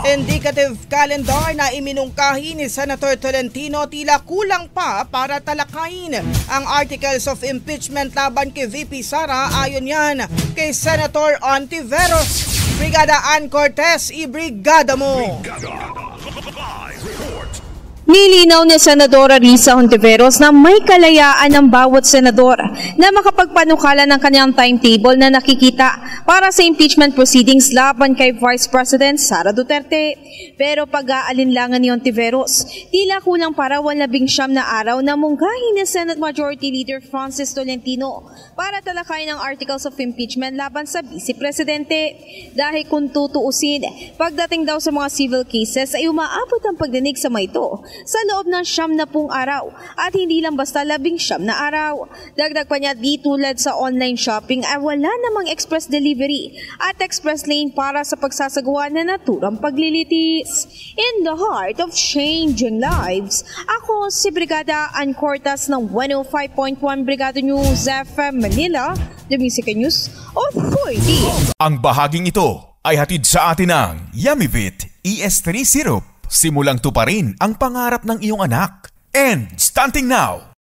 Indicative calendar na iminungkahi ni Senator Tolentino tila kulang pa para talakayin ang articles of impeachment laban kay VP Sara. Ayon yan kay Senator Ontiveros. Brigada Ann Cortez, ibrigada mo! Nilinaw ni Senadora Risa Hontiveros na may kalayaan ng bawat senador na makapagpanukala ng kanyang timetable na nakikita para sa impeachment proceedings laban kay Vice President Sara Duterte. Pero pag-aalinlangan ni Hontiveros, tila kulang para 19 na araw na mungkahin ni Senate Majority Leader Francis Tolentino para talakayin ang articles of impeachment laban sa Vice Presidente. Dahil kung tutuusin, pagdating daw sa mga civil cases ay umaabot ang pagdinig sa mga ito sa loob ng 90 araw at hindi lang basta 19 na araw. Dagdag pa niya, di tulad sa online shopping ay wala namang express delivery at express lane para sa pagsasagawa na naturang paglilitis. In the heart of changing lives, ako si Brigada Ann Cortez ng 105.1 Brigada News FM Manila, The Music News Authority. Ang bahaging ito ay hatid sa atin ng Yummyvit ES3 Syrup. Simulang tuparin ang pangarap ng iyong anak. And stunting now,